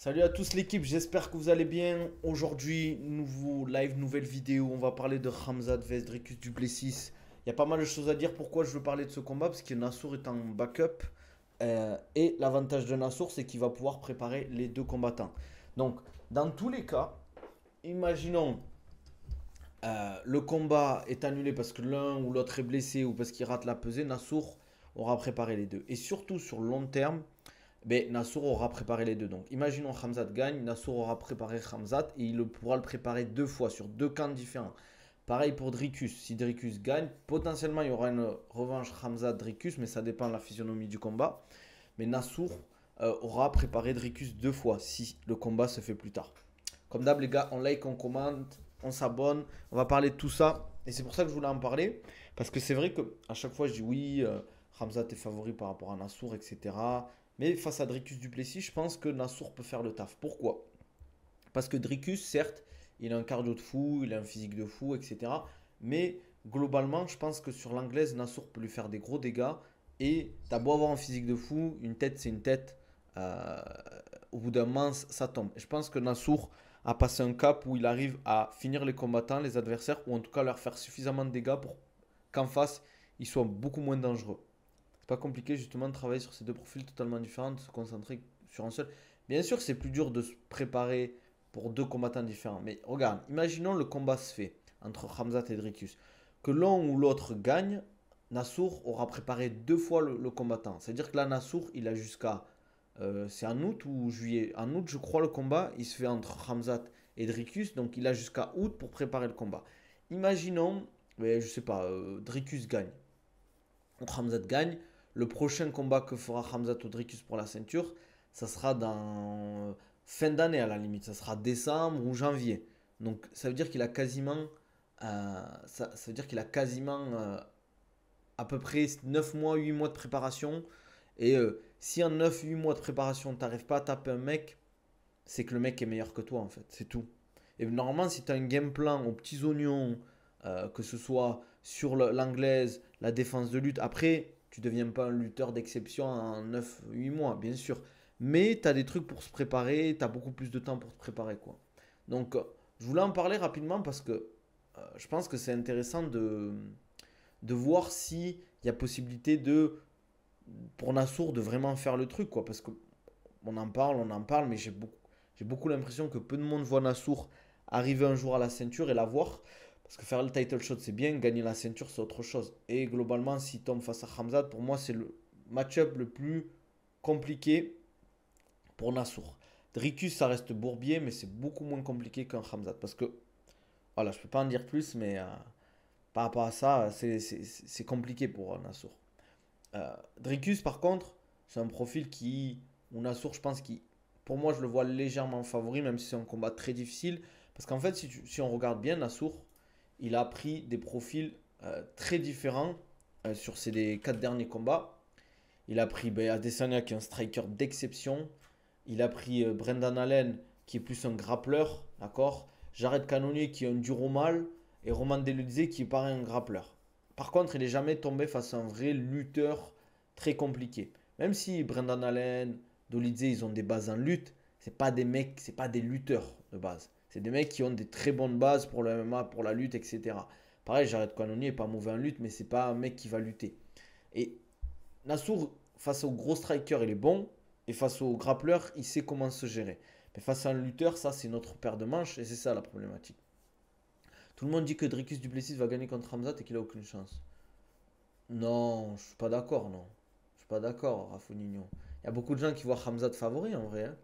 Salut à tous l'équipe, j'espère que vous allez bien. Aujourd'hui, nouveau live, nouvelle vidéo. On va parler de Khamzat vs Dricus du Plessis. Il y a pas mal de choses à dire. Pourquoi je veux parler de ce combat? Parce que Nassour est en backup. Et l'avantage de Nassour, c'est qu'il va pouvoir préparer les deux combattants. Donc, dans tous les cas, imaginons le combat est annulé parce que l'un ou l'autre est blessé ou parce qu'il rate la pesée. Nassour aura préparé les deux. Et surtout sur long terme, ben, Nassour aura préparé les deux. Donc, imaginons Khamzat gagne, Nassour aura préparé Khamzat et il pourra le préparer deux fois sur deux camps différents. Pareil pour Dricus. Si Dricus gagne, potentiellement il y aura une revanche Khamzat-Dricus, mais ça dépend de la physionomie du combat. Mais Nassour aura préparé Dricus deux fois si le combat se fait plus tard. Comme d'hab, les gars, on like, on commente, on s'abonne, on va parler de tout ça. Et c'est pour ça que je voulais en parler. Parce que c'est vrai que à chaque fois, je dis oui, Khamzat est favori par rapport à Nassour, etc. Mais face à Dricus Duplessis, je pense que Nassour peut faire le taf. Pourquoi? Parce que Dricus, certes, il a un cardio de fou, il a un physique de fou, etc. Mais globalement, je pense que sur l'anglaise, Nassour peut lui faire des gros dégâts. Et t'as beau avoir un physique de fou, une tête, c'est une tête. Euh, Au bout d'un moment, ça tombe. Et je pense que Nassour a passé un cap où il arrive à finir les combattants, les adversaires, ou en tout cas leur faire suffisamment de dégâts pour qu'en face, ils soient beaucoup moins dangereux. C'est pas compliqué justement de travailler sur ces deux profils totalement différents, de se concentrer sur un seul. Bien sûr, c'est plus dur de se préparer pour deux combattants différents. Mais regarde, imaginons le combat se fait entre Khamzat et Dricus. Que l'un ou l'autre gagne, Nassour aura préparé deux fois le combattant. C'est-à-dire que là, Nassour, il a jusqu'à. C'est en août ou juillet. En août, je crois, le combat, il se fait entre Khamzat et Dricus. Donc il a jusqu'à août pour préparer le combat. Imaginons, mais je sais pas, Dricus gagne. Ou Khamzat gagne. Le prochain combat que fera Khamzat ou Dricus pour la ceinture, ça sera dans fin d'année à la limite. Ça sera décembre ou janvier. Donc ça veut dire qu'il a quasiment, ça veut dire qu'il a quasiment à peu près 9 mois, 8 mois de préparation. Et si en 9 8 mois de préparation, tu n'arrives pas à taper un mec, c'est que le mec est meilleur que toi en fait. C'est tout. Et normalement, si tu as un game plan aux petits oignons, que ce soit sur l'anglaise, la défense de lutte, après, tu ne deviens pas un lutteur d'exception en 9 8 mois, bien sûr. Mais tu as des trucs pour se préparer, tu as beaucoup plus de temps pour te préparer, quoi. Donc, je voulais en parler rapidement parce que je pense que c'est intéressant de voir s'il y a possibilité pour Nassour de vraiment faire le truc, quoi. Parce que on en parle, mais j'ai beaucoup l'impression que peu de monde voit Nassour arriver un jour à la ceinture et la voir. Parce que faire le title shot, c'est bien, gagner la ceinture, c'est autre chose. Et globalement, s'il tombe face à Khamzat, pour moi, c'est le match-up le plus compliqué pour Nassour. Dricus, ça reste Bourbier, mais c'est beaucoup moins compliqué qu'un Khamzat. Parce que, voilà, je peux pas en dire plus, mais par rapport à ça, c'est compliqué pour Nassour. Dricus, par contre, c'est un profil où Nassour, je pense, pour moi, je le vois légèrement favori, même si c'est un combat très difficile. Parce qu'en fait, si on regarde bien, Nassour, il a pris des profils très différents sur ses 4 derniers combats. Il a pris Adesanya, qui est un striker d'exception. Il a pris Brendan Allen, qui est plus un grappleur, d'accord. Jared Cannonier, qui est un dur au mal. Et Roman Dolidze, qui est pareil, un grappleur. Par contre, il n'est jamais tombé face à un vrai lutteur très compliqué. Même si Brendan Allen, Dolidze, ils ont des bases en lutte, c'est pas des mecs, c'est pas des lutteurs de base. C'est des mecs qui ont des très bonnes bases pour le MMA, pour la lutte, etc. Pareil, Jared Cannonier n'est pas mauvais en lutte, mais c'est pas un mec qui va lutter. Et Nassour, face au gros striker, il est bon. Et face au grappleur, il sait comment se gérer. Mais face à un lutteur, ça, c'est notre paire de manches. Et c'est ça la problématique. Tout le monde dit que Dricus Duplessis va gagner contre Hamzat et qu'il a aucune chance. Non, je suis pas d'accord, non. Je suis pas d'accord, Rafonigno. Il y a beaucoup de gens qui voient Hamzat favori en vrai, hein.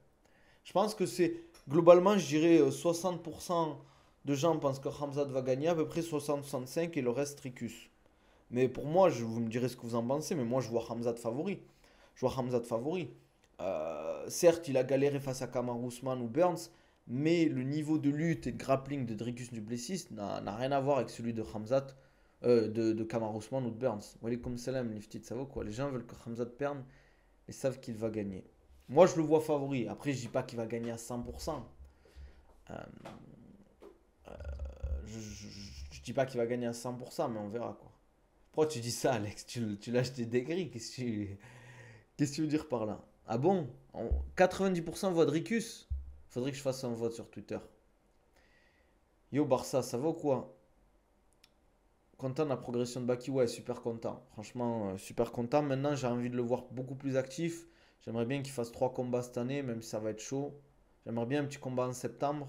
Je pense que c'est globalement, je dirais 60% de gens pensent que Hamzat va gagner, à peu près 60-65 et le reste Dricus. Mais pour moi, vous me direz ce que vous en pensez, mais moi je vois Hamzat favori. Je vois Hamzat favori. Certes, il a galéré face à Kamaru Usman ou Burns, mais le niveau de lutte et de grappling de Dricus Duplessis n'a rien à voir avec celui de Hamzat, de Kamaru Usman ou de Burns. Walaikum salam, Lifted, ça vaut quoi? Les gens veulent que Hamzat perde et savent qu'il va gagner. Moi, je le vois favori. Après, je dis pas qu'il va gagner à 100%. Euh, je dis pas qu'il va gagner à 100%, mais on verra quoi. Pourquoi tu dis ça, Alex? Tu l'as acheté des grilles. Qu'est-ce que tu veux dire par là? Ah bon? 90% voient Dricus. Faudrait que je fasse un vote sur Twitter. Yo Barça, ça va ou quoi? Content de la progression de Baki, ouais, super content. Franchement, super content. Maintenant, j'ai envie de le voir beaucoup plus actif. J'aimerais bien qu'il fasse 3 combats cette année, même si ça va être chaud. J'aimerais bien un petit combat en septembre.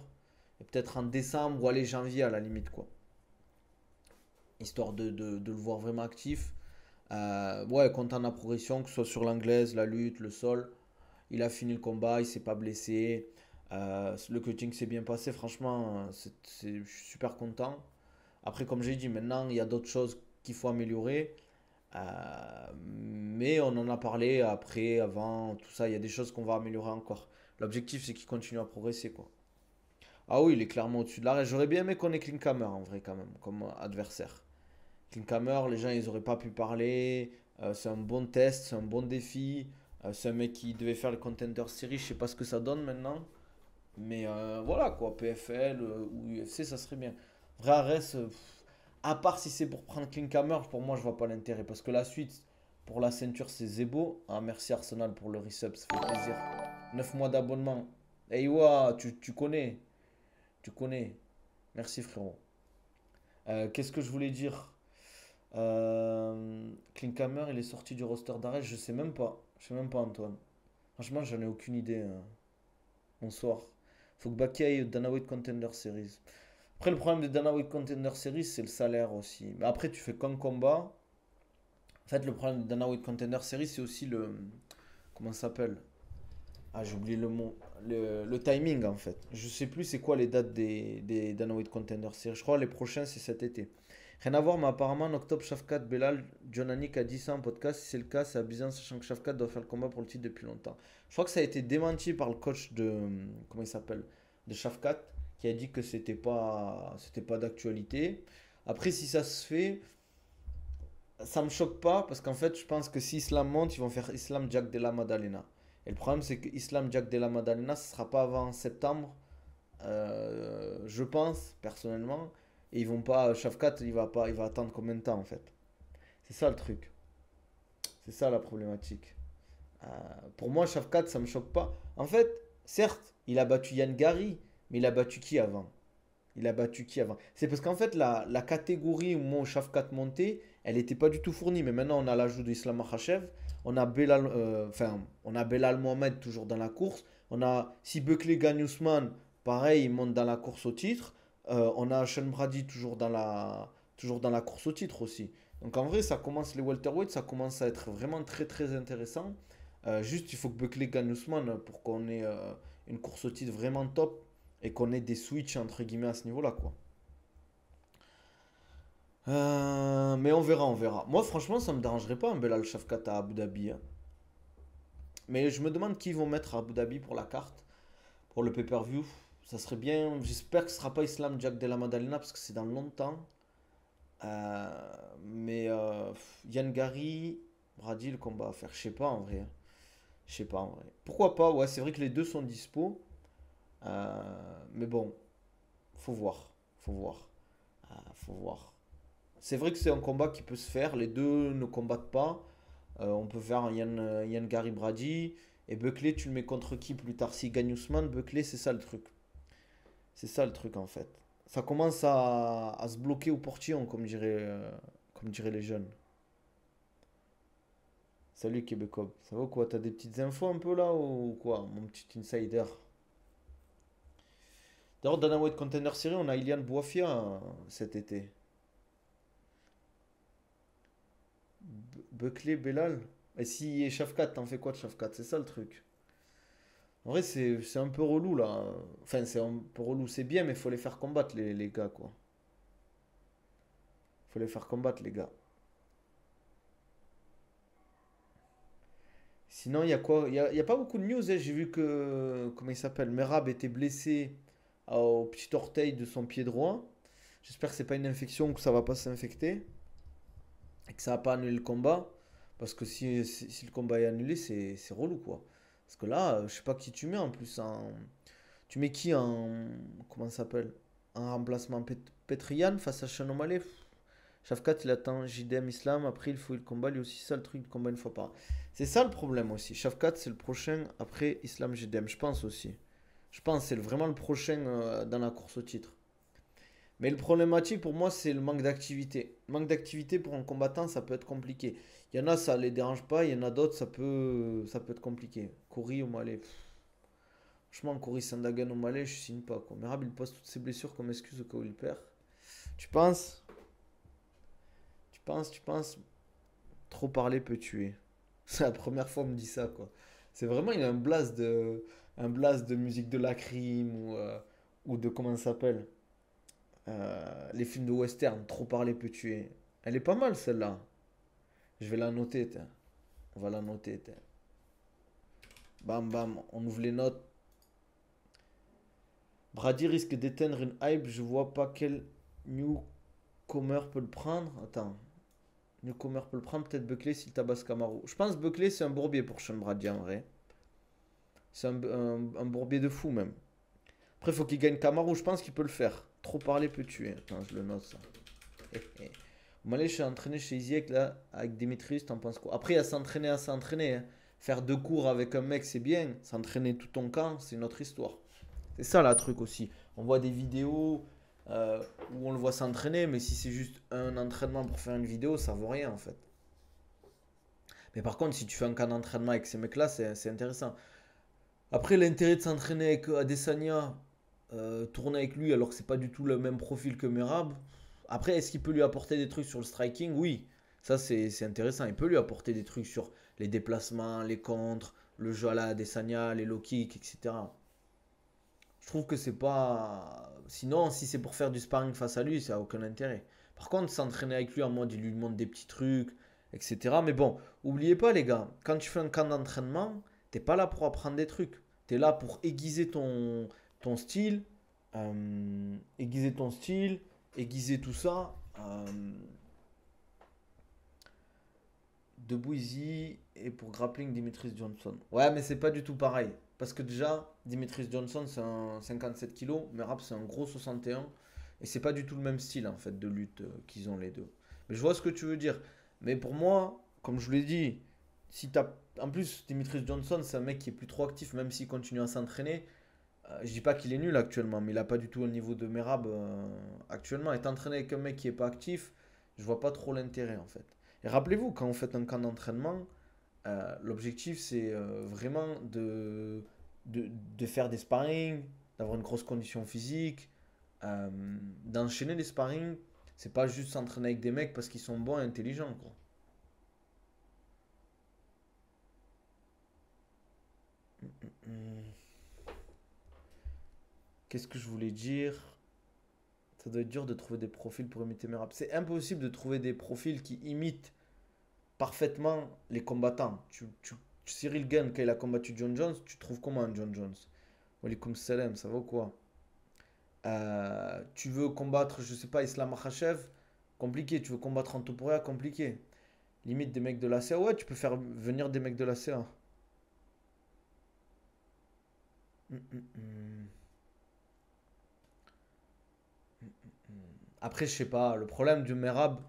Et peut-être en décembre ou aller janvier à la limite, quoi. Histoire de le voir vraiment actif. Ouais, content de la progression, que ce soit sur l'anglaise, la lutte, le sol. Il a fini le combat, il s'est pas blessé. Le cutting s'est bien passé. Franchement, je suis super content. Après, comme j'ai dit, maintenant, il y a d'autres choses qu'il faut améliorer. Mais on en a parlé après, avant, tout ça. Il y a des choses qu'on va améliorer encore. L'objectif, c'est qu'il continue à progresser, quoi. Ah oui, il est clairement au-dessus de l'arrêt. J'aurais bien aimé qu'on ait Klinkhammer, en vrai, quand même, comme adversaire. Klinkhammer, les gens, ils auraient pas pu parler. C'est un bon test, c'est un bon défi. C'est un mec qui devait faire le Contender Series. Je sais pas ce que ça donne maintenant. Mais voilà, quoi. PFL ou UFC, ça serait bien. Vrai Ares, à part si c'est pour prendre Klinkhammer, pour moi, je vois pas l'intérêt. Parce que la suite, pour la ceinture, c'est Zebo. Ah, merci Arsenal pour le resub, ça fait plaisir. 9 mois d'abonnement. Hey, ouais, tu connais. Tu connais. Merci, frérot. Qu'est-ce que je voulais dire? Klinkhammer, il est sorti du roster d'Ares, je sais même pas. Je sais même pas, Antoine. Franchement, j'en ai aucune idée. Bonsoir. Faut que Baki aille au Dana White Contender Series. Après, le problème de Dana White Contender Series, c'est le salaire aussi. Mais après, tu fais qu'un combat. En fait, le problème de Dana White Contender Series, c'est aussi le. Comment ça s'appelle? Ah, j'ai oublié le mot. Le timing, en fait. Je sais plus c'est quoi les dates des Dana White Contender Series. Je crois que les prochains, c'est cet été. Rien à voir, mais apparemment, en octobre, Shafkat, Belal, Jonanik a dit ça en podcast. Si c'est le cas, c'est abusant, sachant que Shafkat doit faire le combat pour le titre depuis longtemps. Je crois que ça a été démenti par le coach de. Comment il s'appelle? De Shafkat, qui a dit que c'était pas d'actualité. Après, si ça se fait, ça me choque pas, parce qu'en fait, je pense que si Islam monte, ils vont faire Islam Jack Della Maddalena. Et le problème, c'est que Islam Jack Della Maddalena, ce sera pas avant septembre, je pense, personnellement. Et ils vont pas. Shafkat, il va attendre combien de temps en fait? C'est ça le truc. C'est ça la problématique. Euh, pour moi, Shafkat, ça me choque pas. En fait, certes, il a battu Yann Gary, mais il a battu qui avant? Il a battu qui avant? C'est parce qu'en fait, la catégorie où mon Shafkat montait, elle n'était pas du tout fournie. Mais maintenant, on a l'ajout d'Islam Makhachev. On a Belal, on a Belal Mohamed toujours dans la course. On a, si Buckley gagne Ousmane, pareil, il monte dans la course au titre. On a Sean Brady toujours dans la course au titre aussi. Donc en vrai, ça commence, les welterweight, ça commence à être vraiment très très intéressant. Juste, il faut que Buckley gagne Ousmane pour qu'on ait une course au titre vraiment top et qu'on ait des switches entre guillemets à ce niveau-là, quoi. Mais on verra, on verra. Moi, franchement, ça me dérangerait pas un Belal Shafkat à Abu Dhabi, hein. Mais je me demande qui ils vont mettre à Abu Dhabi pour la carte, pour le pay-per-view. Ça serait bien. J'espère que ce sera pas Islam Jack de la Madalena parce que c'est dans longtemps. Mais Yann Gary, Brady, le combat à faire. Je sais pas en vrai. Je sais pas en vrai. Pourquoi pas? Ouais, c'est vrai que les deux sont dispo. Mais bon, faut voir. Faut voir. Faut voir. C'est vrai que c'est un combat qui peut se faire. Les deux ne combattent pas. On peut faire un Yann Gary Brady. Et Buckley, tu le mets contre qui plus tard? S'il gagne Ousmane, Buckley, c'est ça le truc. C'est ça le truc en fait. Ça commence à se bloquer au portillon, comme diraient les jeunes. Salut Québécois. Ça va quoi? T'as des petites infos un peu là ou quoi? Mon petit insider. D'ailleurs, dans la White Container Series, on a Ilian Boafia cet été. Buckley, Belal. Et si Shafkat, t'en fais quoi de Shafkat? C'est ça le truc. En vrai, c'est un peu relou là. Enfin, c'est un peu relou, c'est bien, mais faut les faire combattre les gars quoi. Faut les faire combattre les gars. Sinon, il y a quoi? Il y a pas beaucoup de news, hein. J'ai vu que, comment il s'appelle? Merab était blessé au petit orteil de son pied droit. J'espère que c'est pas une infection ou que ça va pas s'infecter et que ça va pas annuler le combat. Parce que si le combat est annulé, c'est relou quoi. Parce que là, je sais pas qui tu mets en plus. Tu mets qui en. Comment ça s'appelle? En remplacement Petrian face à Shannon O'Malley. Shafkat, il attend JDM Islam. Après, il faut le combat. Lui aussi, ça le truc, il combat une fois par an. C'est ça le problème aussi. Shafkat, c'est le prochain après Islam JDM, je pense aussi. Je pense que c'est vraiment le prochain dans la course au titre. Mais le problématique pour moi, c'est le manque d'activité. Le manque d'activité pour un combattant, ça peut être compliqué. Il y en a, ça les dérange pas. Il y en a d'autres, ça peut être compliqué. Cory au Malais. Franchement, Cory Sandagan au Malais, je signe pas, quoi. Merab, il pose toutes ses blessures comme excuse au cas où il perd. Tu penses? Tu penses? Trop parler peut tuer. C'est la première fois qu'on me dit ça, quoi. C'est vraiment, il a un blast de musique de la crime ou de, comment ça s'appelle? Les films de western, trop parler peut tuer. Elle est pas mal celle-là. Je vais la noter, tiens. On va la noter, tiens. Bam bam, on ouvre les notes. Brady risque d'éteindre une hype, je vois pas quel newcomer peut le prendre. Attends. Newcomer peut le prendre, peut-être Buckley s'il tabasse Camaro. Je pense Buckley c'est un bourbier pour Sean Brady en vrai. C'est un bourbier de fou même. Après, il faut qu'il gagne Camaro, je pense qu'il peut le faire. Trop parler peut tuer. Attends, je le note ça. Malais, je suis entraîné chez Isiek là, avec Dimitrius, t'en penses quoi? Après, il y a s'entraîner à s'entraîner, hein. Faire 2 cours avec un mec, c'est bien. S'entraîner tout ton camp, c'est une autre histoire. C'est ça la truc aussi. On voit des vidéos où on le voit s'entraîner, mais si c'est juste un entraînement pour faire une vidéo, ça vaut rien en fait. Mais par contre, si tu fais un camp d'entraînement avec ces mecs-là, c'est intéressant. Après, l'intérêt de s'entraîner avec Adesanya, tourner avec lui alors que c'est pas du tout le même profil que Merab. Après, est-ce qu'il peut lui apporter des trucs sur le striking? Oui, ça c'est intéressant. Il peut lui apporter des trucs sur les déplacements, les contres, le jeu à la Adesanya, les low kicks, etc. Je trouve que c'est pas. Sinon, si c'est pour faire du sparring face à lui, ça a aucun intérêt. Par contre, s'entraîner avec lui en mode il lui montre des petits trucs, etc. Mais bon, oubliez pas, les gars, quand tu fais un camp d'entraînement, t'es pas là pour apprendre des trucs. T'es là pour aiguiser ton style, aiguiser tout ça. Debout easy et pour grappling Dimitris Johnson. Ouais, mais c'est pas du tout pareil. Parce que déjà, Dimitris Johnson c'est un 57 kilos, Merab c'est un gros 61. Et c'est pas du tout le même style en fait de lutte qu'ils ont les deux. Mais je vois ce que tu veux dire. Mais pour moi, comme je vous l'ai dit, si t'as. En plus, Dimitris Johnson c'est un mec qui est plus trop actif, même s'il continue à s'entraîner. Je dis pas qu'il est nul actuellement, mais il a pas du tout le niveau de Merab actuellement. Et entraîné avec un mec qui est pas actif, je vois pas trop l'intérêt en fait. Et rappelez-vous, quand vous faites un camp d'entraînement, l'objectif c'est vraiment de faire des sparring, d'avoir une grosse condition physique, euh, d'enchaîner les sparring. C'est pas juste s'entraîner avec des mecs parce qu'ils sont bons et intelligents, quoi. Hmm. Qu'est-ce que je voulais dire? Ça doit être dur de trouver des profils pour imiter mes raps. C'est impossible de trouver des profils qui imitent parfaitement les combattants. Cyril Gane, quand il a combattu John Jones, tu trouves comment un John Jones? Walikoum salam, ça va ou quoi? Tu veux combattre, je sais pas, Islam Makhachev, compliqué. Tu veux combattre Antoporia, compliqué. Limite des mecs de la CA, ouais, tu peux faire venir des mecs de la CA. Hum, hum, hum. Après, je sais pas, le problème du Merab,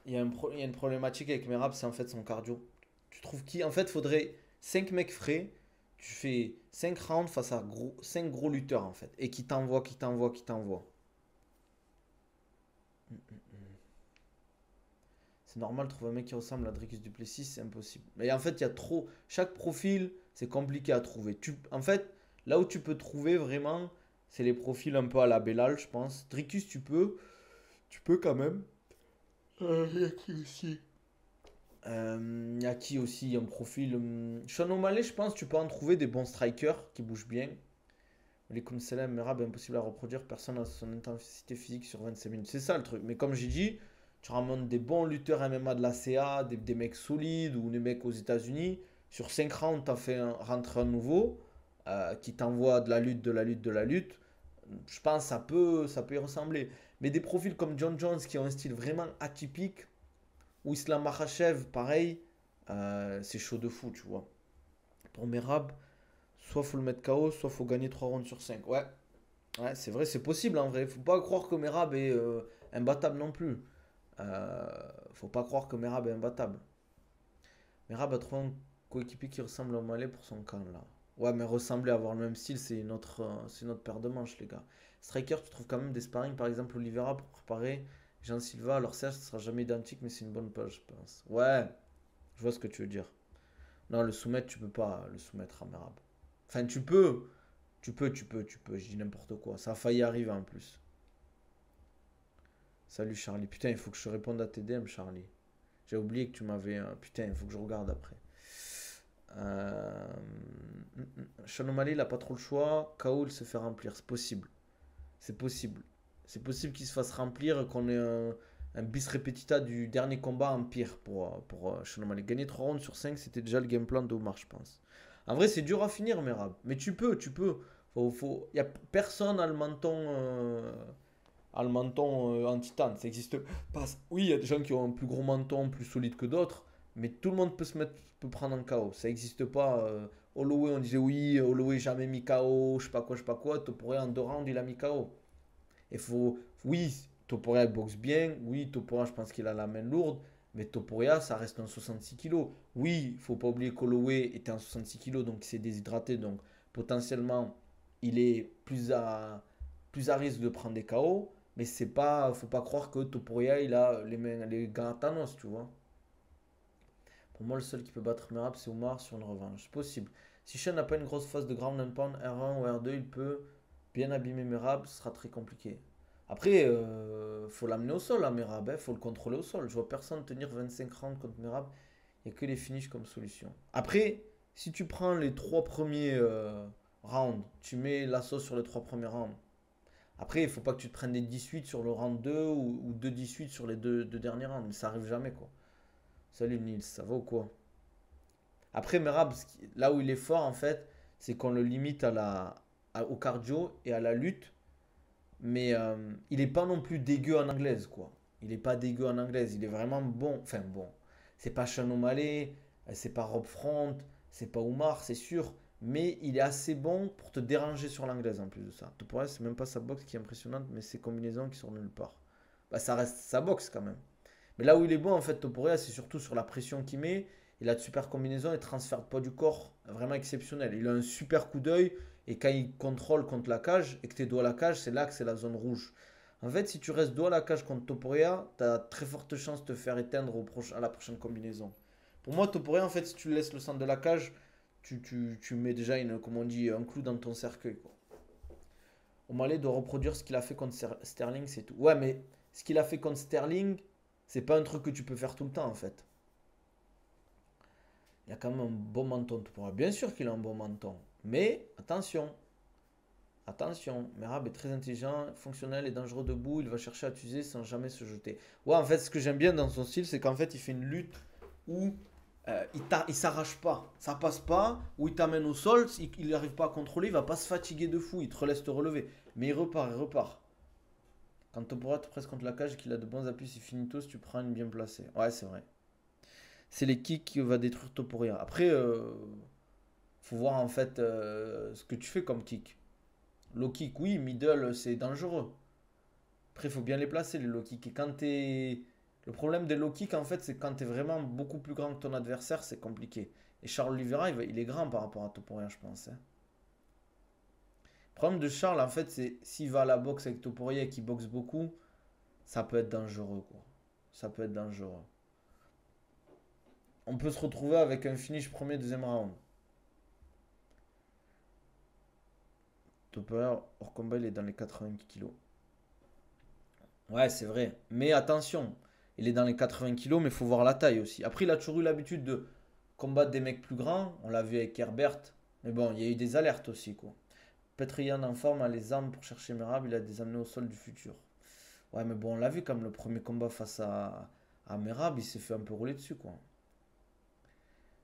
il y a une problématique avec Merab, c'est en fait son cardio. Tu trouves qui? En fait, faudrait 5 mecs frais, tu fais 5 rounds face à 5 gros lutteurs en fait, et qui t'envoient, qui t'envoient, qui t'envoient. C'est normal de trouver un mec qui ressemble à Dricus Duplessis, c'est impossible. Mais en fait, il y a trop. Chaque profil, c'est compliqué à trouver. En fait, là où tu peux trouver vraiment, c'est les profils un peu à la Bellal, je pense. Dricus, tu peux quand même. Il y a qui aussi? Il y a qui aussi un profil. Sean O'Malley, je pense, tu peux en trouver des bons strikers qui bougent bien. Les comme Salam, Merab, impossible à reproduire. Personne n'a son intensité physique sur 25 minutes. C'est ça le truc. Mais comme j'ai dit, tu ramènes des bons lutteurs MMA de la CA, des mecs solides ou des mecs aux États-Unis. Sur 5 rounds, tu as fait rentrer un nouveau qui t'envoie de la lutte, de la lutte, de la lutte. Je pense que ça peut y ressembler. Mais des profils comme John Jones qui ont un style vraiment atypique, ou Islam Makhachev, pareil, c'est chaud de fou, tu vois. Pour Merab, soit faut le mettre KO, soit faut gagner 3 rounds sur 5. Ouais, ouais, c'est vrai, c'est possible en vrai. Faut pas croire que Merab est imbattable non plus. Faut pas croire que Merab est imbattable. Merab a trouvé un coéquipier qui ressemble au Malais pour son camp là. Ouais, mais ressembler, avoir le même style, c'est une autre paire de manches, les gars. Striker, tu trouves quand même des sparring, par exemple, Oliveira pour préparer Jean Silva. Alors, certes, ce sera jamais identique, mais c'est une bonne page, je pense. Ouais, je vois ce que tu veux dire. Non, le soumettre, tu peux pas le soumettre à Merab. Enfin, tu peux. Tu peux. Je dis n'importe quoi. Ça a failli arriver en plus. Salut Charlie. Putain, il faut que je réponde à tes DM, Charlie. J'ai oublié que tu m'avais. Putain, il faut que je regarde après. Euh... Sean O'Malley, il a pas trop le choix. KO, il se fait remplir. C'est possible. C'est possible. C'est possible qu'il se fasse remplir et qu'on ait un bis repetita du dernier combat en pire pour Sean O'Malley. Gagner 3 rounds sur 5, c'était déjà le game plan d'Omar, je pense. En vrai, c'est dur à finir, Merab. Mais tu peux. Y a personne a le menton en titane. Ça existe pas. Oui, il y a des gens qui ont un plus gros menton, plus solide que d'autres. Mais tout le monde peut prendre un KO. Ça n'existe pas. Holloway, on disait oui, Holloway jamais mis KO, je sais pas quoi, je sais pas quoi. Topuria en 2 rounds, il a mis KO. Oui, Topuria boxe bien. Oui, Topuria, je pense qu'il a la main lourde. Mais Topuria, ça reste un 66 kilos. Oui, il faut pas oublier qu'Holloway était un 66 kilos, donc il s'est déshydraté. Donc potentiellement, il est plus à risque de prendre des KO. Mais c'est pas, faut pas croire que Topuria, il a les mains, les gants à Thanos, tu vois. Pour moi, le seul qui peut battre Merab, c'est Omar sur une revanche. C'est possible. Si Sean n'a pas une grosse phase de ground and pound R1 ou R2, il peut bien abîmer Merab, ce sera très compliqué. Après, faut l'amener au sol, à Merab, faut le contrôler au sol. Je vois personne tenir 25 rounds contre Merab. Il n'y a que les finishes comme solution. Après, si tu prends les 3 premiers rounds, tu mets la sauce sur les 3 premiers rounds. Après, il faut pas que tu te prennes des 18 sur le round 2 ou 2-18 sur les deux derniers rounds. Mais ça arrive jamais, quoi. Salut Nils, ça va ou quoi? Après, Merab, là où il est fort, en fait, c'est qu'on le limite au cardio et à la lutte. Mais il est pas non plus dégueu en anglaise, quoi. Il est pas dégueu en anglaise. Il est vraiment bon. Enfin, bon. C'est pas Sean O'Malley, c'est pas Rob Front, c'est pas Oumar, c'est sûr. Mais il est assez bon pour te déranger sur l'anglaise en plus de ça. Pour c'est même pas sa boxe qui est impressionnante, mais ses combinaisons qui sont nulle part. Bah, ça reste sa boxe quand même. Mais là où il est bon, en fait, Topuria, c'est surtout sur la pression qu'il met. Il a de super combinaisons et transfert de poids du corps vraiment exceptionnel. Il a un super coup d'œil et quand il contrôle contre la cage et que tu es dos à la cage, c'est là que c'est la zone rouge. En fait, si tu restes dos à la cage contre Topuria, tu as très forte chance de te faire éteindre à la prochaine combinaison. Pour moi, Topuria, en fait, si tu laisses le centre de la cage, tu mets déjà comme on dit, un clou dans ton cercueil, quoi. O'Malley doit reproduire ce qu'il a fait contre Sterling, c'est tout. Ouais, mais ce qu'il a fait contre Sterling, c'est pas un truc que tu peux faire tout le temps en fait. Il a quand même un bon menton. Bien sûr qu'il a un bon menton. Mais attention, attention. Merab est très intelligent, fonctionnel et dangereux debout. Il va chercher à t'user sans jamais se jeter. Ouais, en fait, ce que j'aime bien dans son style, c'est qu'en fait, il fait une lutte où il s'arrache pas. Ça passe pas. Où il t'amène au sol. Il n'arrive pas à contrôler. Il va pas se fatiguer de fou. Il te laisse te relever. Mais il repart, il repart. Quand Topuria te presse contre la cage et qu'il a de bons appuis, c'est finito si tu prends une bien placée. Ouais, c'est vrai. C'est les kicks qui va détruire Topuria. Après, faut voir en fait ce que tu fais comme kick. Low kick, oui, middle, c'est dangereux. Après, il faut bien les placer, les low kicks. Et quand t'es. Le problème des low kicks, en fait, c'est quand t'es vraiment beaucoup plus grand que ton adversaire, c'est compliqué. Et Charles Oliveira, il est grand par rapport à Topuria, je pense, hein. Le problème de Charles, en fait, c'est s'il va à la boxe avec Topuria et qu'il boxe beaucoup, ça peut être dangereux, quoi. Ça peut être dangereux. On peut se retrouver avec un finish premier, deuxième round. Topper, hors combat, il est dans les 80 kilos. Ouais, c'est vrai. Mais attention, il est dans les 80 kilos, mais il faut voir la taille aussi. Après, il a toujours eu l'habitude de combattre des mecs plus grands. On l'a vu avec Herbert. Mais bon, il y a eu des alertes aussi, quoi. Petrian en forme a les armes pour chercher Merab. Il a des amenés au sol du futur. Ouais, mais bon, on l'a vu comme le premier combat face à Merab, il s'est fait un peu rouler dessus, quoi.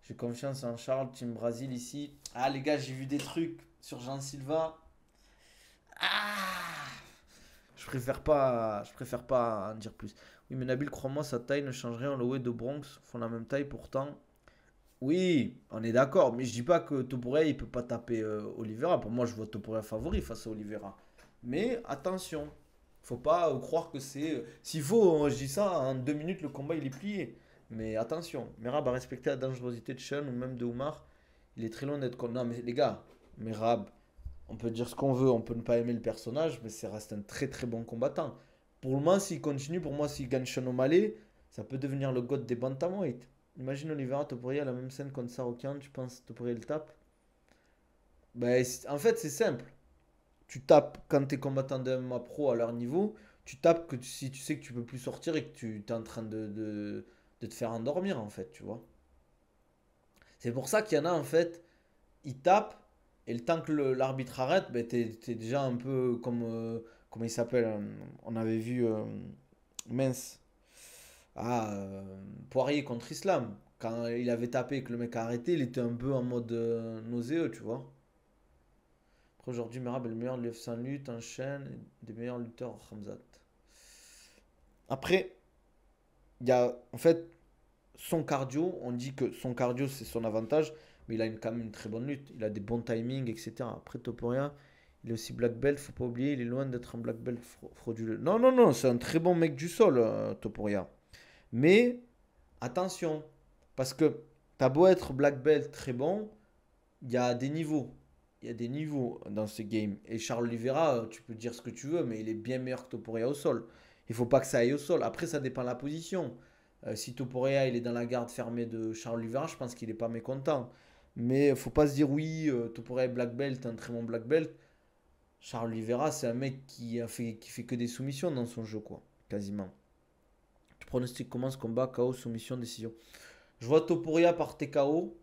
J'ai confiance en Charles, Team Brésil ici. Ah les gars, j'ai vu des trucs sur Jean Silva. Ah, je préfère pas en dire plus. Oui, mais Nabil, crois-moi, sa taille ne change rien. Holloway de Bronx font la même taille pourtant. Oui, on est d'accord, mais je dis pas que Topuria il peut pas taper Oliveira. Pour moi, je vois Topuria favori face à Oliveira. Mais attention, faut pas croire que c'est. S'il faut, je dis ça, en 2 minutes, le combat il est plié. Mais attention, Merab a respecté la dangerosité de Sean ou même de Oumar. Il est très loin d'être con. Non, mais les gars, Merab, on peut dire ce qu'on veut, on peut ne pas aimer le personnage, mais ça reste un très très bon combattant. Pour le moment, s'il continue, pour moi, s'il gagne Sean O'Malley, ça peut devenir le god des bantamweight. Imagine Oliveira, Topuria, la même scène contre Saroukian, tu penses Topuria le tape? Ben, en fait, c'est simple. Tu tapes quand tu es combattant de MMA pro à leur niveau, tu tapes que si tu sais que tu peux plus sortir et que tu es en train de te faire endormir, en fait, tu vois. C'est pour ça qu'il y en a, en fait, ils tapent, et le temps que l'arbitre arrête, ben, t'es déjà un peu comme. Comment il s'appelle on avait vu. Mince. Ah, Poirier contre Islam. Quand il avait tapé et que le mec a arrêté, il était un peu en mode nauséeux, tu vois. Après, aujourd'hui, Merab est le meilleur de l'UFC en lutte, en chaîne, des meilleurs lutteurs, Khamzat. Après, il y a. En fait, son cardio, on dit que son cardio c'est son avantage, mais il a quand même une très bonne lutte. Il a des bons timings, etc. Après Topuria, il est aussi black belt, faut pas oublier, il est loin d'être un black belt frauduleux. Non, non, non, c'est un très bon mec du sol, Topuria. Mais attention, parce que t'as beau être black belt très bon, il y a des niveaux. Il y a des niveaux dans ce game. Et Charles Oliveira, tu peux dire ce que tu veux, mais il est bien meilleur que Topuria au sol. Il faut pas que ça aille au sol. Après, ça dépend de la position. Si Topuria il est dans la garde fermée de Charles Oliveira, je pense qu'il n'est pas mécontent. Mais il faut pas se dire oui, Topuria est black belt, un très bon black belt. Charles Oliveira, c'est un mec qui fait que des soumissions dans son jeu, quoi. Quasiment. Tu pronostiques comment ce combat? KO, soumission, décision. Je vois Topuria par TKO.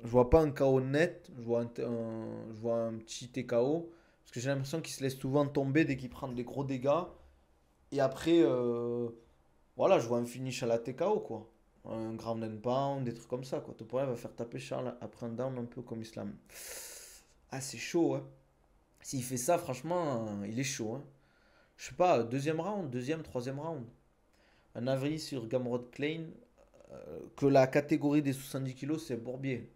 Je vois pas un KO net. Je vois un petit TKO. Parce que j'ai l'impression qu'il se laisse souvent tomber dès qu'il prend des gros dégâts. Et après, voilà, je vois un finish à la TKO, quoi. Un ground and pound, des trucs comme ça, quoi. Topuria va faire taper Charles après un down un peu comme Islam. Ah, c'est chaud, hein. S'il fait ça, franchement, il est chaud, hein. Je sais pas, deuxième round, deuxième, troisième round. Un avis sur Gamrod Klein, que la catégorie des 70 kilos, c'est Bourbier.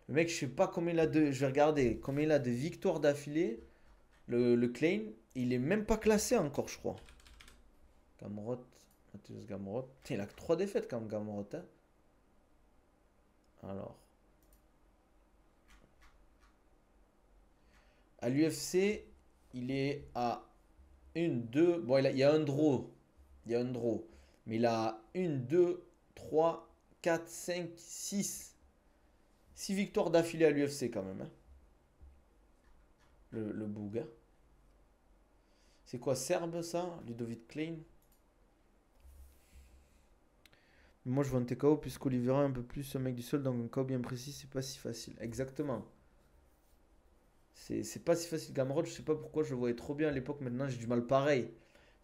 Le mec, je sais pas combien il a de. Je vais regarder combien il a de victoires d'affilée. Le Klein, il est même pas classé encore, je crois. Gamrot, Mathias Gamrot. Il a que 3 défaites quand même, Gamrot, hein. Alors. À l'UFC, il est à une 2. Bon, il y a un draw. Il y a un draw. Mais il a une 2 3 4 5 6 6 victoires d'affilée à l'UFC quand même, hein. Le Boug, hein. C'est quoi, Serbe ça? Ludovic Klein? Moi je vois un TKO puisqu'Olivera est un peu plus un mec du sol, donc un KO bien précis, c'est pas si facile. Exactement. C'est pas si facile. Gamrod, je sais pas pourquoi je le voyais trop bien à l'époque, maintenant j'ai du mal pareil.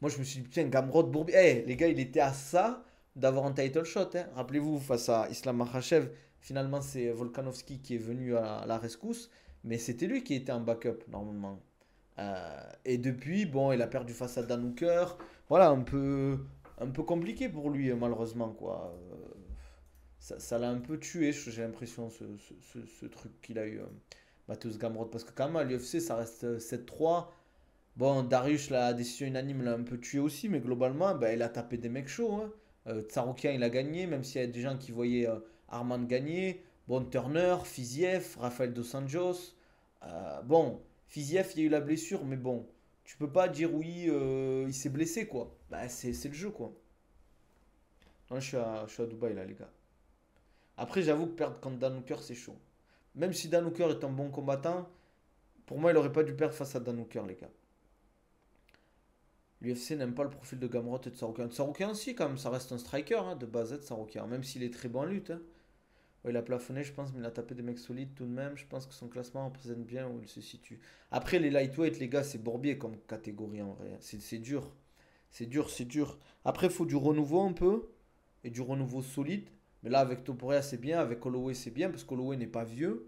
Moi je me suis dit, putain, Gamrod Bourbier. Eh, les gars, il était à ça d'avoir un title shot, hein. Rappelez-vous, face à Islam Makhachev, finalement c'est Volkanovski qui est venu à la rescousse, mais c'était lui qui était en backup normalement. Et depuis, bon, il a perdu face à Dan Hooker. Voilà, un peu compliqué pour lui, malheureusement, quoi. Ça l'a un peu tué, j'ai l'impression, ce truc qu'il a eu, Mateusz Gamrot. Parce que quand même, à l'UFC, ça reste 7-3. Bon, Darius, la décision unanime, l'a un peu tué aussi, mais globalement, bah, il a tapé des mecs chauds, hein. Tsarukyan, il a gagné, même s'il y a des gens qui voyaient Arman gagner. Bon, Turner, Fiziev, Rafael Dos Anjos. Bon, Fiziev, il y a eu la blessure, mais bon, tu peux pas dire oui, il s'est blessé, quoi. Bah, c'est le jeu, quoi. Non, je suis à Dubaï, là, les gars. Après, j'avoue que perdre contre Dan Hooker, c'est chaud. Même si Dan Hooker est un bon combattant, pour moi, il aurait pas dû perdre face à Dan Hooker, les gars. L'UFC n'aime pas le profil de Gamrot et de Tsarukyan. Tsarukyan aussi, quand même, ça reste un striker, hein, de base, Tsarukyan. Même s'il est très bon en lutte, hein. Ouais, il a plafonné, je pense, mais il a tapé des mecs solides tout de même. Je pense que son classement représente bien où il se situe. Après, les lightweight, les gars, c'est Bourbier comme catégorie en vrai. C'est dur. C'est dur, c'est dur. Après, il faut du renouveau un peu. Et du renouveau solide. Mais là, avec Topuria, c'est bien. Avec Holloway, c'est bien. Parce qu'Holloway n'est pas vieux.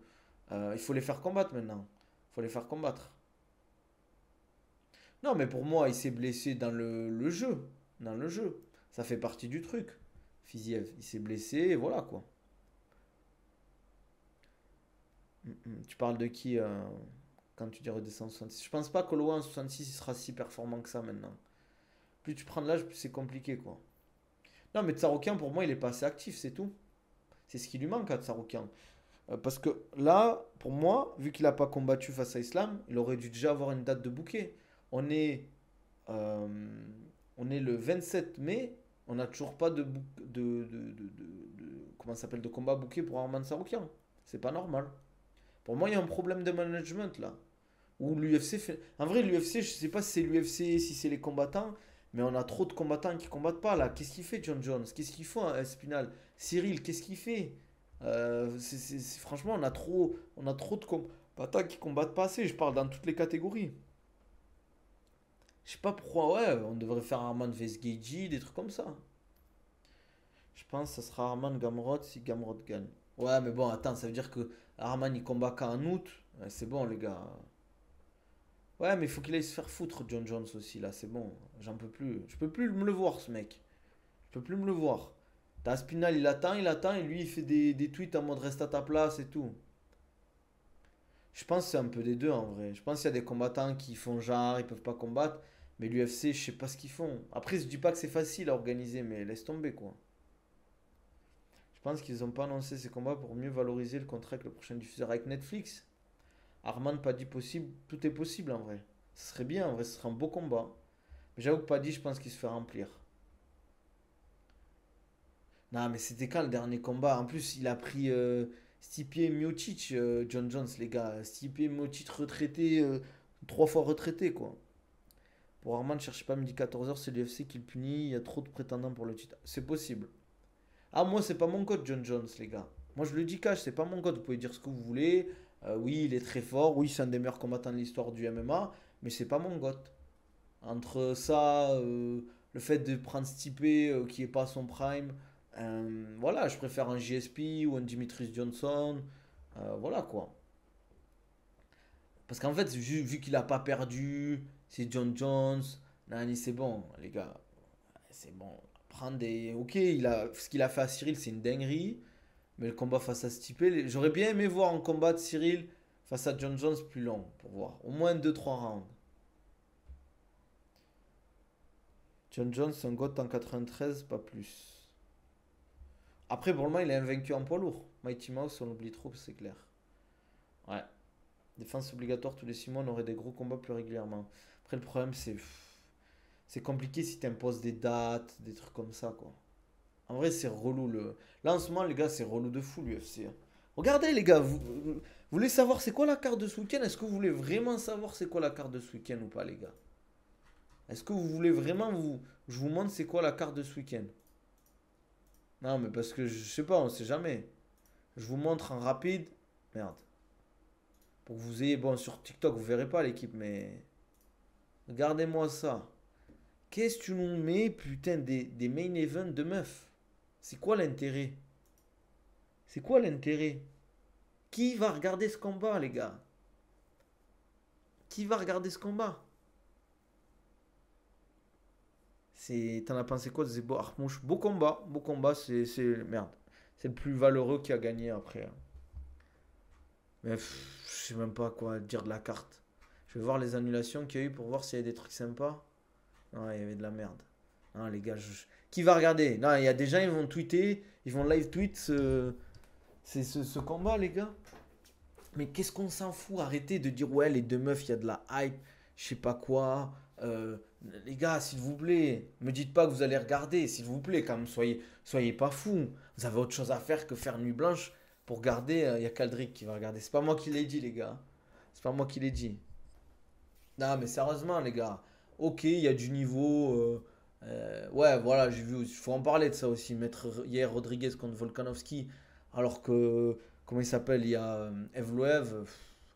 Il faut les faire combattre maintenant. Il faut les faire combattre. Non, mais pour moi, il s'est blessé dans le jeu. Dans le jeu. Ça fait partie du truc. Fiziev, il s'est blessé. Et voilà quoi. Tu parles de qui quand tu dis redescendre 66? Je pense pas que Loa en 66 il sera si performant que ça maintenant. Plus tu prends de l'âge, plus c'est compliqué quoi. Non mais Tsaroukian pour moi il est pas assez actif, c'est tout. C'est ce qui lui manque à Tsaroukian. Parce que là, pour moi, vu qu'il n'a pas combattu face à Islam, il aurait dû déjà avoir une date de bouquet. On est, euh, on est le 27 mai, on n'a toujours pas comment ça s'appelle, de combat bouquet pour Arman Saroukian. C'est pas normal. Pour moi, il y a un problème de management là. Où l'UFC fait. En vrai, l'UFC, je sais pas si c'est l'UFC, si c'est les combattants, mais on a trop de combattants qui combattent pas là. Qu'est-ce qu'il fait, John Jones? Qu'est-ce qu'il fait, Espinal? Cyril, qu'est-ce qu'il fait? Franchement, on a trop de combattants qui combattent pas assez. Je parle dans toutes les catégories. Je sais pas pourquoi, ouais, on devrait faire Arman vs Geji, des trucs comme ça. Je pense que ça sera Arman Gamrot si Gamrot gagne. Ouais, mais bon, attends, ça veut dire que Arman il combat qu'en août. Ouais, c'est bon, les gars. Ouais, mais il faut qu'il aille se faire foutre, John Jones aussi, là, c'est bon. J'en peux plus. Je peux plus me le voir, ce mec. Je peux plus me le voir. T'as Spinal, il attend, et lui, il fait des tweets en mode reste à ta place et tout. Je pense que c'est un peu des deux, en vrai. Je pense qu'il y a des combattants qui font genre, ils peuvent pas combattre. Mais l'UFC, je sais pas ce qu'ils font. Après, je dis pas que c'est facile à organiser, mais laisse tomber, quoi. Je pense qu'ils ont pas annoncé ces combats pour mieux valoriser le contrat avec le prochain diffuseur avec Netflix. Arman pas dit possible, tout est possible en vrai. Ce serait bien, en vrai, ce serait un beau combat. Mais j'avoue que pas dit, je pense qu'il se fait remplir. Non, mais c'était quand le dernier combat? En plus, il a pris Stipe Miocic, John Jones, les gars. Stipe Miocic retraité, trois fois retraité, quoi. Pour Arman, cherchez pas midi 14h, c'est l'UFC qui le punit. Il y a trop de prétendants pour le titre. C'est possible. Ah, moi, c'est pas mon code, John Jones, les gars. Moi, je le dis cash, c'est pas mon code. Vous pouvez dire ce que vous voulez. Oui, il est très fort. Oui, c'est un des meilleurs combattants de l'histoire du MMA. Mais c'est pas mon goth. Entre ça, le fait de prendre Stipe qui est pas à son prime, voilà, je préfère un JSP ou un Dimitris Johnson. Voilà quoi. Parce qu'en fait, vu qu'il a pas perdu, c'est John Jones. Nani, c'est bon, les gars. C'est bon. Prendre des. Ok, ce qu'il a fait à Cyril, c'est une dinguerie. Mais le combat face à Stipe, j'aurais bien aimé voir un combat de Cyril face à John Jones plus long, pour voir. Au moins deux trois rounds. John Jones, un GOAT en 93, pas plus. Après, pour le moment, il est invaincu en poids lourd. Mighty Mouse, on l'oublie trop, c'est clair. Ouais. Défense obligatoire tous les 6 mois, on aurait des gros combats plus régulièrement. Après, le problème, c'est compliqué si tu imposes des dates, des trucs comme ça, quoi. En vrai, c'est relou. Là, en ce moment, les gars, c'est relou de fou, l'UFC. Regardez, les gars, vous voulez savoir c'est quoi la carte de ce week-end? Est-ce que vous voulez vraiment savoir c'est quoi la carte de ce week-end ou pas, les gars? Est-ce que vous voulez vraiment je vous montre c'est quoi la carte de ce week-end? Non, mais parce que je sais pas, on sait jamais. Je vous montre en rapide. Merde. Pour que vous ayez. Bon, sur TikTok, vous verrez pas l'équipe, mais. Regardez-moi ça. Qu'est-ce que tu nous mets, putain, des main events de meufs? C'est quoi l'intérêt? C'est quoi l'intérêt? Qui va regarder ce combat, les gars? Qui va regarder ce combat? T'en as pensé quoi de Zebo Armouche? Beau combat, merde. C'est le plus valeureux qui a gagné après, hein. Mais je sais même pas quoi dire de la carte. Je vais voir les annulations qu'il y a eu pour voir s'il y a des trucs sympas. Non, il y avait de la merde. Non, les gars, qui va regarder? Non, il y a des gens, ils vont tweeter, ils vont live tweet ce combat, les gars. Mais qu'est-ce qu'on s'en fout? Arrêtez de dire, ouais, les deux meufs, il y a de la hype, je sais pas quoi. Euh, les gars, s'il vous plaît, me dites pas que vous allez regarder, s'il vous plaît, quand même, soyez pas fous. Vous avez autre chose à faire que faire nuit blanche pour regarder. Il y a Caldric qui va regarder. C'est pas moi qui l'ai dit, les gars. C'est pas moi qui l'ai dit. Non, mais sérieusement, les gars. Ok, il y a du niveau. Ouais, voilà, j'ai vu. Il faut en parler de ça aussi. Mettre hier Rodriguez contre Volkanovski. Alors que. Comment il s'appelle? Il y a Evloev.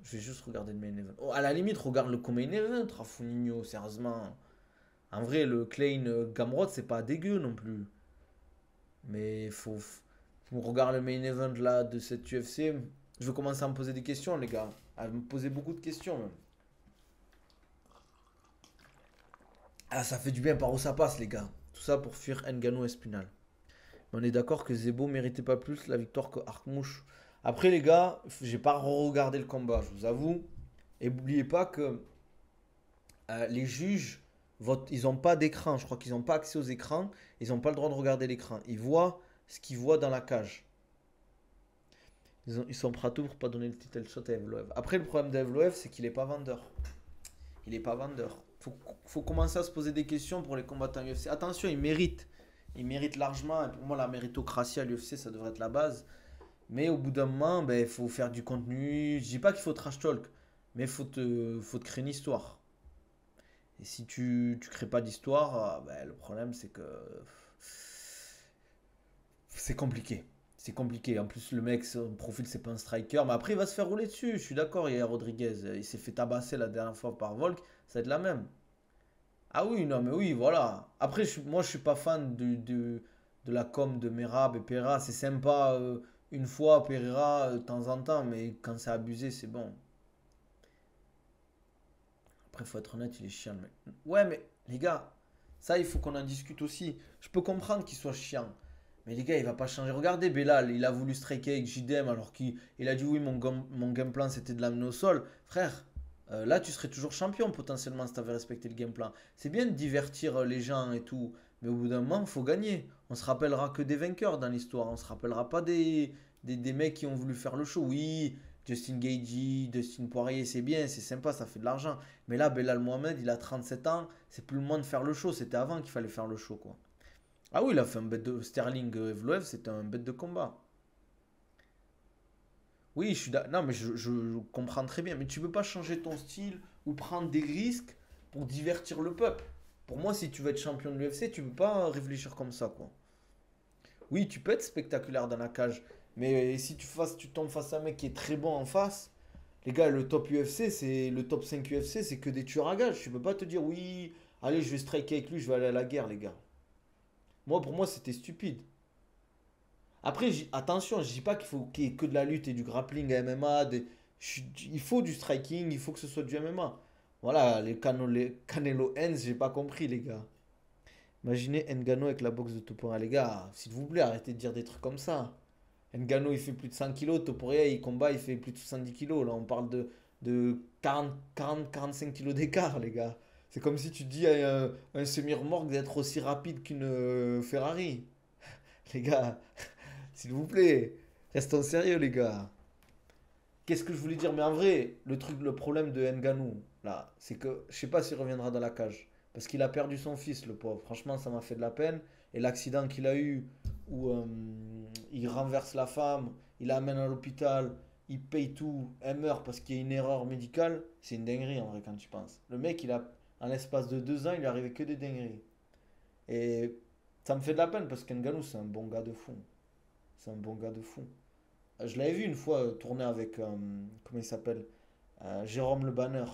Je vais juste regarder le main event. Oh, à la limite, regarde le co-main event, Rafonino, sérieusement. En vrai, le Klein Gamrot, c'est pas dégueu non plus. Mais faut regarder le main event là de cette UFC. Je vais commencer à me poser des questions, les gars. À me poser beaucoup de questions, même. Ah, ça fait du bien par où ça passe, les gars. Tout ça pour fuir Ngannou Espinal. Mais on est d'accord que Zebo méritait pas plus la victoire que Arkmouche. Après, les gars, j'ai pas regardé le combat, je vous avoue. Et n'oubliez pas que les juges votent, ils n'ont pas d'écran. Je crois qu'ils n'ont pas accès aux écrans. Ils n'ont pas le droit de regarder l'écran. Ils voient ce qu'ils voient dans la cage. Ils sont prêts à tout pour pas donner le title shot à Evloev. Après, le problème d'Evloev, c'est qu'il est pas vendeur. Il est pas vendeur. Faut commencer à se poser des questions pour les combattants UFC. Attention, il mérite. Il mérite largement. Et pour moi, la méritocratie à l'UFC, ça devrait être la base. Mais au bout d'un moment, ben, il faut faire du contenu. Je dis pas qu'il faut trash talk, mais faut te créer une histoire. Et si tu crées pas d'histoire, ben, le problème c'est que c'est compliqué. C'est compliqué. En plus, le mec, son profil, c'est pas un striker. Mais après, il va se faire rouler dessus. Je suis d'accord, il y a Rodriguez. Il s'est fait tabasser la dernière fois par Volk. Ça va être la même. Ah oui, non, mais oui, voilà. Après, moi, je suis pas fan de la com de Merab et Pereira. C'est sympa une fois, Pereira, de temps en temps. Mais quand c'est abusé, c'est bon. Après, faut être honnête, il est chiant. Ouais, mais les gars, ça, il faut qu'on en discute aussi. Je peux comprendre qu'il soit chiant. Mais les gars, il va pas changer. Regardez Belal, il a voulu striker avec JDM alors qu'il a dit oui, mon game plan c'était de l'amener au sol. Frère, là tu serais toujours champion potentiellement si tu avais respecté le game plan. C'est bien de divertir les gens et tout, mais au bout d'un moment, il faut gagner. On se rappellera que des vainqueurs dans l'histoire. On se rappellera pas des mecs qui ont voulu faire le show. Oui, Justin Gaethje, Dustin Poirier, c'est bien, c'est sympa, ça fait de l'argent. Mais là, Belal Mohamed, il a 37 ans, c'est plus le moment de faire le show. C'était avant qu'il fallait faire le show, quoi. Ah oui, il a fait un bête de Sterling Evloev, c'était un bête de combat. Oui, non, mais je comprends très bien. Mais tu peux pas changer ton style ou prendre des risques pour divertir le peuple. Pour moi, si tu veux être champion de l'UFC, tu peux pas réfléchir comme ça, quoi. Oui, tu peux être spectaculaire dans la cage, mais si tu tombes face à un mec qui est très bon en face, les gars, le top UFC, c'est le top 5 UFC, c'est que des tueurs à gages. Tu peux pas te dire oui, allez, je vais striker avec lui, je vais aller à la guerre, les gars. Moi, pour moi, c'était stupide. Après, attention, je dis pas qu'il y ait que de la lutte et du grappling à MMA. Il faut du striking, il faut que ce soit du MMA. Voilà, les Canelo Hands, j'ai pas compris, les gars. Imaginez Ngannou avec la boxe de Topuria, les gars. S'il vous plaît, arrêtez de dire des trucs comme ça. Ngannou, il fait plus de 100 kilos. Topuria, il combat, il fait plus de 70 kilos. Là, on parle de 45 kilos d'écart, les gars. C'est comme si tu dis à un semi-remorque d'être aussi rapide qu'une Ferrari. Les gars, s'il vous plaît, restons sérieux, les gars. Qu'est-ce que je voulais dire? Mais en vrai, le problème de Ngannou, là, c'est que je sais pas s'il reviendra dans la cage. Parce qu'il a perdu son fils, le pauvre. Franchement, ça m'a fait de la peine. Et l'accident qu'il a eu, où il renverse la femme, il l'amène à l'hôpital, il paye tout, elle meurt parce qu'il y a une erreur médicale, c'est une dinguerie en vrai quand tu penses. Le mec, en l'espace de 2 ans, il lui est arrivé que des dingueries. Et ça me fait de la peine parce qu'Ngannou, c'est un bon gars de fou. C'est un bon gars de fou. Je l'avais vu une fois tourner avec, comment il s'appelle Jérôme Le Banner.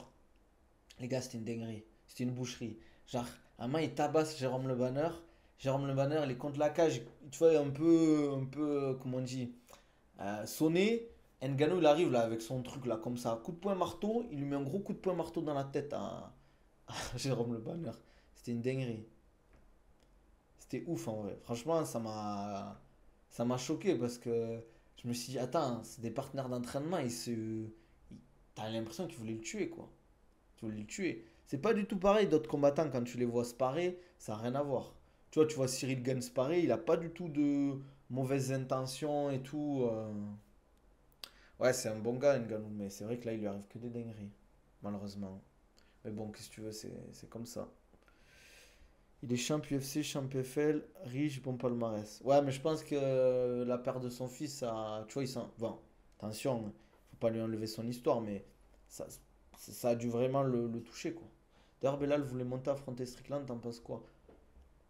Les gars, c'était une dinguerie. C'était une boucherie. Genre, à un moment, il tabasse Jérôme Le Banner. Jérôme Le Banner, il est contre la cage. Tu vois, comment on dit, sonné. Ngannou, il arrive là avec son truc là, comme ça. Coup de poing marteau. Il lui met un gros coup de poing marteau dans la tête à Jérôme Le Banner. C'était une dinguerie. C'était ouf en vrai. Franchement, ça m'a choqué parce que je me suis dit, attends, c'est des partenaires d'entraînement. T'as l'impression qu'ils voulaient le tuer, quoi. Ils voulaient le tuer. C'est pas du tout pareil d'autres combattants quand tu les vois se parer, ça n'a rien à voir. Tu vois Cyril Gane se parer, il a pas du tout de mauvaises intentions et tout. Ouais, c'est un bon gars, Ngannou, mais c'est vrai que là, il lui arrive que des dingueries, malheureusement. Mais bon, qu'est-ce que tu veux, c'est comme ça. Il est champ UFC, champ PFL, riche, bon palmarès. Ouais, mais je pense que la perte de son fils, tu vois, bon, attention, faut pas lui enlever son histoire, mais ça, ça a dû vraiment le toucher, quoi. D'ailleurs, Belal voulait monter affronter Strickland, t'en penses quoi?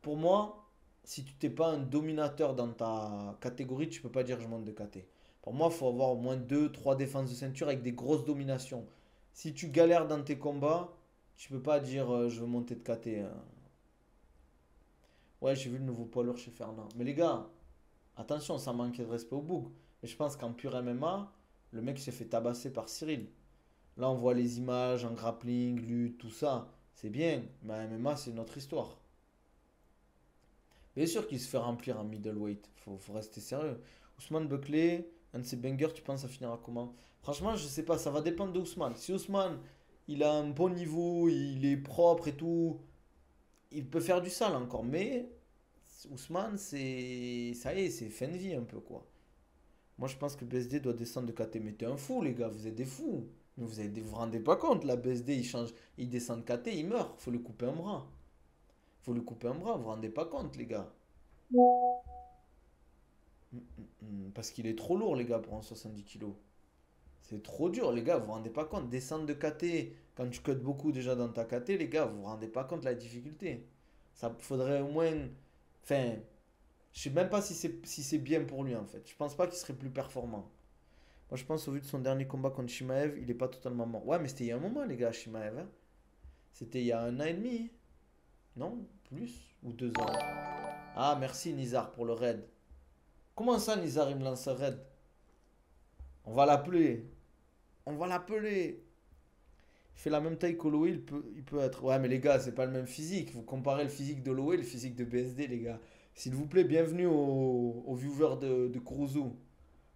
Pour moi, si tu t'es pas un dominateur dans ta catégorie, tu peux pas dire je monte de KT. Pour moi, il faut avoir au moins 2 3 défenses de ceinture avec des grosses dominations. Si tu galères dans tes combats, tu peux pas dire je veux monter de KT. Ouais, j'ai vu le nouveau poids lourd chez Fernand. Mais les gars, attention, ça manque de respect au boug. Mais je pense qu'en pur MMA, le mec s'est fait tabasser par Cyril. Là, on voit les images en grappling, lutte, tout ça. C'est bien, mais en MMA, c'est notre histoire. Bien sûr qu'il se fait remplir en middleweight. Faut rester sérieux. Ousmane Buckley, un de ses bangers, tu penses ça finira comment? Franchement, je sais pas, ça va dépendre de Ousmane. Si Ousmane, il a un bon niveau, il est propre et tout, il peut faire du sale encore. Mais Ousmane, ça y est, c'est fin de vie un peu, quoi. Moi, je pense que BSD doit descendre de KT. Mais t'es un fou, les gars, vous êtes des fous. Mais vous vous rendez pas compte, la BSD, il change, il descend de KT, il meurt. Faut lui couper un bras. Faut lui couper un bras, vous vous rendez pas compte, les gars. Parce qu'il est trop lourd, les gars, pour un 70 kilos. C'est trop dur, les gars, vous vous rendez pas compte. Descendre de KT, quand tu cut beaucoup déjà dans ta KT, les gars, vous vous rendez pas compte de la difficulté. Ça faudrait au moins. Enfin, je sais même pas si c'est bien pour lui, en fait. Je pense pas qu'il serait plus performant. Moi, je pense, au vu de son dernier combat contre Shimaev, il est pas totalement mort. Ouais, mais c'était il y a un moment, les gars, Shimaev, hein. C'était il y a un an et demi. Non? Plus? Ou 2 ans? Ah, merci, Nizar, pour le raid. Comment ça, Nizar, il me lance un raid? On va l'appeler. On va l'appeler. Il fait la même taille qu'Holloway, il peut être. Ouais, mais les gars, c'est pas le même physique. Vous comparez le physique d'Holloway et le physique de BSD, les gars. S'il vous plaît, bienvenue aux viewers de Kuruzu.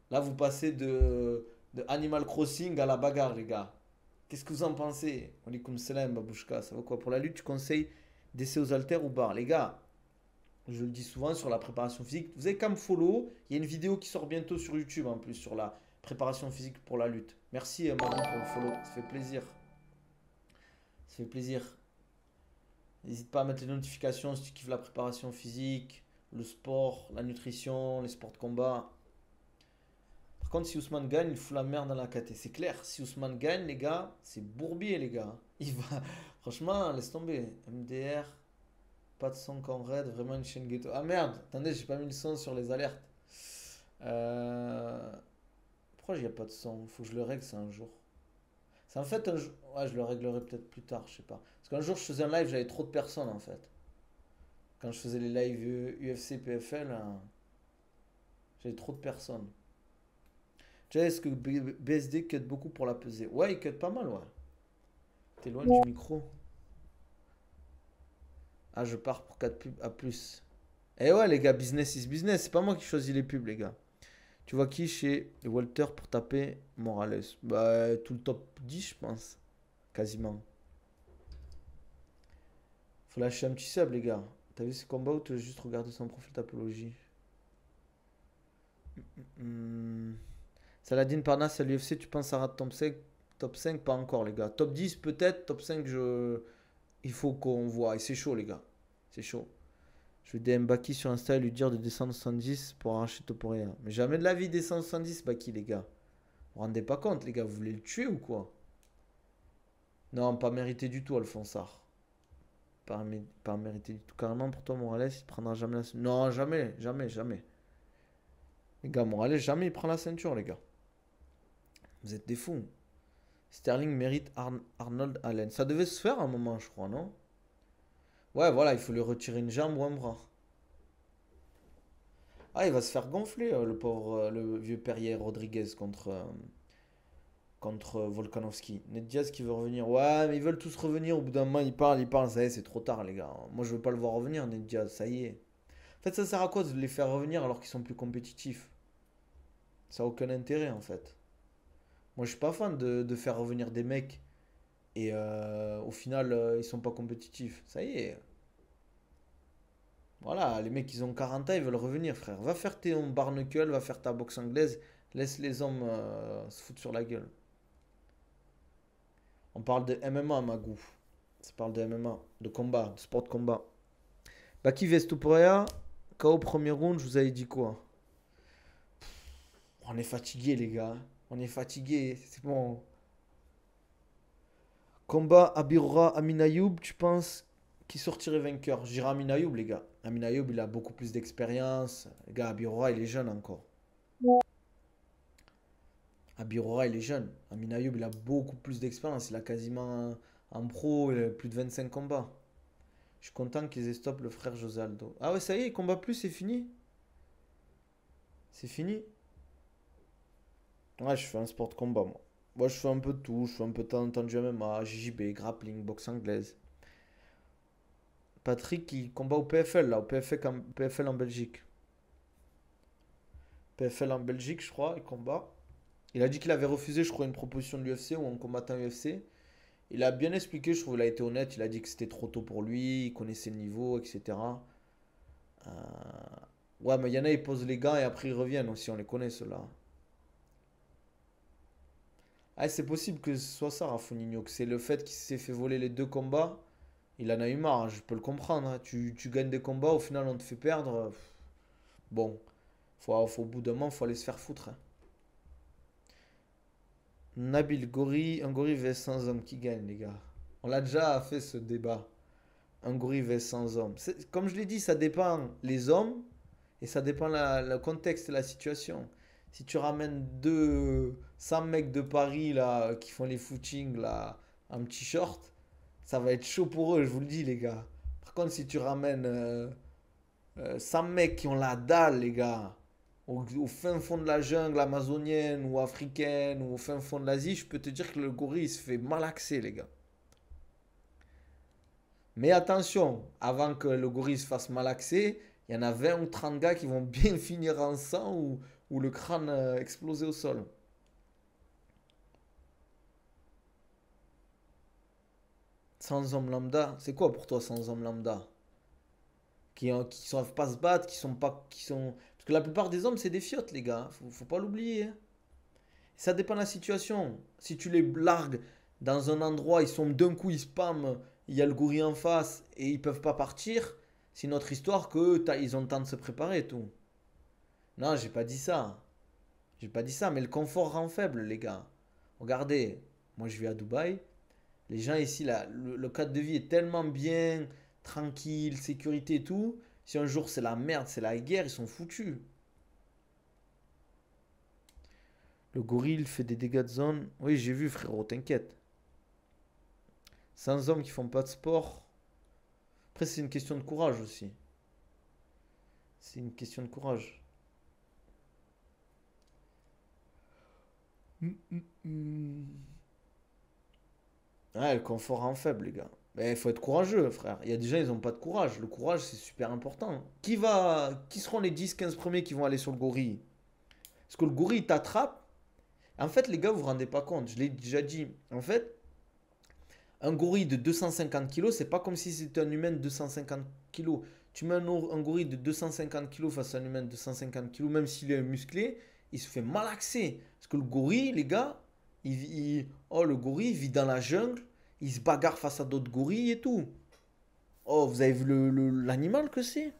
Là, vous passez de Animal Crossing à la bagarre, les gars. Qu'est-ce que vous en pensez? Alaikum salam, babouchka. Ça va quoi? Pour la lutte, tu conseilles d'essayer aux haltères ou barres? Les gars, je le dis souvent sur la préparation physique. Vous avez qu'à me follow. Il y a une vidéo qui sort bientôt sur YouTube en plus sur la préparation physique pour la lutte. Merci, Manon, pour le follow. Ça fait plaisir. Ça fait plaisir. N'hésite pas à mettre les notifications si tu kiffes la préparation physique, le sport, la nutrition, les sports de combat. Par contre, si Ousmane gagne, il fout la merde dans la KT. C'est clair, si Ousmane gagne, les gars, c'est bourbier, les gars. Il va. Franchement, laisse tomber. MDR, pas de son qu'en raid, vraiment une chaîne ghetto. Ah merde, attendez, j'ai pas mis le son sur les alertes. Euh... Pourquoi il n'y a pas de son? Faut que je le règle, c'est un jour. C'est en fait un jour. Ouais, je le réglerai peut-être plus tard, je sais pas. Parce qu'un jour, je faisais un live, j'avais trop de personnes en fait. Quand je faisais les lives UFC, PFL, j'avais trop de personnes. Tu sais, est-ce que BSD cut beaucoup pour la pesée? Ouais, il cut pas mal, ouais. T'es loin du micro. Ah, je pars pour 4 pubs à plus. Eh ouais, les gars, business is business. C'est pas moi qui choisis les pubs, les gars. Tu vois qui chez Walter pour taper Morales? Bah, tout le top 10, je pense. Quasiment. Faut lâcher un petit sub, les gars. T'as vu ces combats ou tu veux juste regarder son profil d'apologie? Hmm. Saladin Parnasse à l'UFC, tu penses à rate top 5? Pas encore, les gars. Top 10 peut-être, top 5 il faut qu'on voit. Et c'est chaud, les gars. C'est chaud. Je vais DM Baki sur Insta et lui dire de descendre 70 pour arracher Toporia. Mais jamais de la vie descendre 70, Baki, les gars. Vous vous rendez pas compte, les gars, vous voulez le tuer ou quoi? Non, pas mérité du tout, Alphonsard. Pas mérité du tout. Carrément, pour toi, Morales, il prendra jamais la ceinture. Non, jamais, jamais, jamais. Les gars, Morales, jamais il prend la ceinture, les gars. Vous êtes des fous. Sterling mérite Arnold Allen. Ça devait se faire à un moment, je crois, non? Ouais, voilà, il faut lui retirer une jambe ou un bras. Ah, il va se faire gonfler, le pauvre, le vieux Perrier Rodriguez contre Volkanovski. Ned Diaz qui veut revenir. Ouais, mais ils veulent tous revenir. Au bout d'un moment, ils parlent. Ça y est, c'est trop tard, les gars. Moi, je veux pas le voir revenir, Ned Diaz. Ça y est. En fait, ça sert à quoi de les faire revenir alors qu'ils sont plus compétitifs? Ça n'a aucun intérêt, en fait. Moi, je suis pas fan de faire revenir des mecs et au final, ils sont pas compétitifs. Ça y est. Voilà, les mecs, ils ont 40 ans, ils veulent revenir, frère. Va faire tes barnacle, va faire ta boxe anglaise. Laisse les hommes se foutre sur la gueule. On parle de MMA, Magou. Ça parle de MMA, de combat, de sport de combat. Baki Vestuporia, KO premier round, je vous avais dit quoi? On est fatigué, les gars. On est fatigué, c'est bon. Combat Abirora Aminayoub, tu penses qui sortirait vainqueur? Je dirais Aminayoub, les gars. Aminayoub, il a beaucoup plus d'expérience. Les gars, Abirora, il est jeune encore. Abirora, il est jeune. Aminayoub, il a beaucoup plus d'expérience. Il a quasiment en pro, il a plus de 25 combats. Je suis content qu'ils aient stop le frère Josaldo. Ah ouais, ça y est, combat plus, c'est fini? C'est fini? Ouais, je fais un sport de combat, moi. Moi, je fais un peu de tout. Je fais un peu de temps en temps du MMA, JJB, grappling, boxe anglaise. Patrick, il combat au PFL, là, au PFL en Belgique. PFL en Belgique, je crois, il combat. Il a dit qu'il avait refusé, je crois, une proposition de l'UFC ou un combattant UFC. Il a bien expliqué, je trouve, il a été honnête. Il a dit que c'était trop tôt pour lui, il connaissait le niveau, etc. Euh, Ouais, mais il y en a, ils posent les gants et après ils reviennent aussi, on les connaît ceux-là. Ah, c'est possible que ce soit ça, Rafonino, que c'est le fait qu'il s'est fait voler les deux combats. Il en a eu marre, hein, je peux le comprendre, hein. Tu gagnes des combats, au final on te fait perdre. Bon, au bout d'un moment, faut aller se faire foutre, hein. Nabil Gori, un gorille vs 100 hommes qui gagne, les gars. On l'a déjà fait ce débat. Un gorille vs 100 hommes. Comme je l'ai dit, ça dépend les hommes et ça dépend le contexte et la situation. Si tu ramènes 100 mecs de Paris là, qui font les footings là, en petit short, ça va être chaud pour eux, je vous le dis, les gars. Par contre, si tu ramènes 100 mecs qui ont la dalle, les gars, au fin fond de la jungle amazonienne ou africaine ou au fin fond de l'Asie, je peux te dire que le gorille il se fait malaxer, les gars. Mais attention, avant que le gorille se fasse malaxer, il y en a 20 ou 30 gars qui vont bien finir en sang ou le crâne exploser au sol. Sans homme lambda, c'est quoi pour toi sans homme lambda? Qui savent pas se battre, qui sont pas. Qui sont... Parce que la plupart des hommes, c'est des fiottes, les gars. Faut pas l'oublier, hein. Ça dépend de la situation. Si tu les largues dans un endroit, ils sont d'un coup, ils spamment, il y a le gorille en face et ils peuvent pas partir, c'est une autre histoire que ils ont le temps de se préparer et tout. Non, j'ai pas dit ça. J'ai pas dit ça, mais le confort rend faible, les gars. Regardez, moi je vis à Dubaï. Les gens ici, là, le cadre de vie est tellement bien, tranquille, sécurité et tout. Si un jour c'est la merde, c'est la guerre, ils sont foutus. Le gorille fait des dégâts de zone. Oui, j'ai vu, frérot, t'inquiète. Sans hommes qui font pas de sport. Après, c'est une question de courage aussi. C'est une question de courage. Ouais, le confort en faible, les gars. Mais il faut être courageux, frère. Il y a des gens, ils n'ont pas de courage. Le courage, c'est super important. Qui seront les 10-15 premiers qui vont aller sur le gorille? Parce que le gorille t'attrape. En fait, les gars, vous vous rendez pas compte. Je l'ai déjà dit. En fait, un gorille de 250 kilos, c'est pas comme si c'était un humain de 250 kilos. Tu mets un gorille de 250 kilos face à un humain de 250 kilos, même s'il est musclé, il se fait malaxer. Parce que le gorille, les gars, oh, le gorille vit dans la jungle, il se bagarre face à d'autres gorilles et tout. Oh, vous avez vu l'animal que c'est?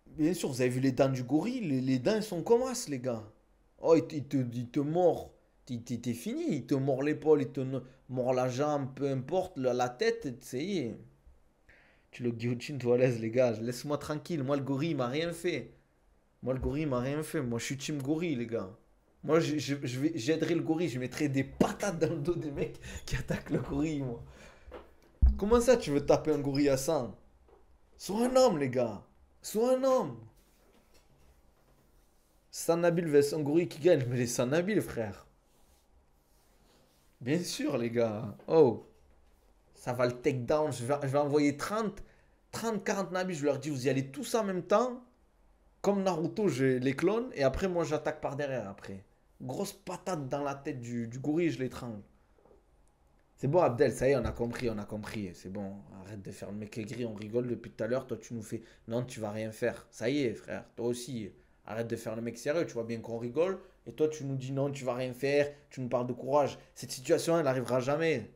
Bien sûr, vous avez vu les dents du gorille, les dents elles sont comme as, les gars. Oh, il te mord. T'es fini, il te mord l'épaule, mord la jambe, peu importe, la tête, ça y est. Tu le guillotines, toi à l'aise, les gars. Laisse-moi tranquille. Moi, le gorille, il m'a rien fait. Moi, le gorille, il m'a rien fait. Moi, je suis team gorille, les gars. Moi, j'aiderai le gorille. Je mettrai des patates dans le dos des mecs qui attaquent le gorille, moi. Comment ça, tu veux taper un gorille à 100? Sois un homme, les gars. Sois un homme. Sanabil vs un gorille qui gagne. Mais les Sanabil, frère. Bien sûr, les gars. Oh, ça va le take down. Je vais envoyer 40 Nabil. Je leur dis, vous y allez tous en même temps. Comme Naruto, je les clone. Et après, moi, j'attaque par derrière. Après. Grosse patate dans la tête du gorille, je l'étrangle. C'est bon, Abdel, ça y est, on a compris, on a compris. C'est bon, arrête de faire le mec aigri, on rigole depuis tout à l'heure. Toi, tu nous fais. Non, tu vas rien faire. Ça y est, frère, toi aussi. Arrête de faire le mec sérieux, tu vois bien qu'on rigole. Et toi, tu nous dis non, tu vas rien faire. Tu nous parles de courage. Cette situation, elle n'arrivera jamais.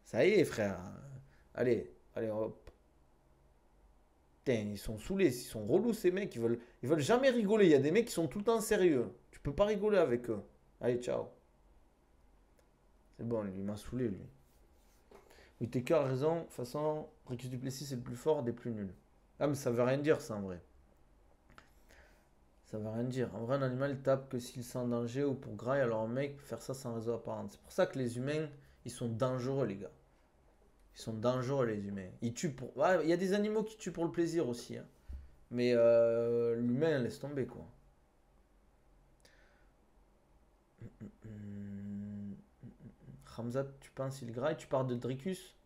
Ça y est, frère. Allez, allez, hop. Putain, ils sont saoulés, ils sont relous ces mecs, ils veulent jamais rigoler. Il y a des mecs qui sont tout le temps sérieux. Tu peux pas rigoler avec eux. Allez, ciao. C'est bon, lui, il m'a saoulé, lui. Whittaker a raison. De toute façon, Dricus Duplessis, c'est le plus fort des plus nuls. Ah, mais ça veut rien dire, ça, en vrai. Ça veut rien dire. En vrai, un animal, il tape que s'il sent en danger ou pour graille, alors un mec peut faire ça sans raison apparente. C'est pour ça que les humains, ils sont dangereux, les gars. Ils sont dangereux, les humains. Ils tuent pour. Ouais, il y a des animaux qui tuent pour le plaisir aussi, hein. Mais l'humain, laisse tomber, quoi. Hamza, tu penses il graille? Tu parles de Dricus?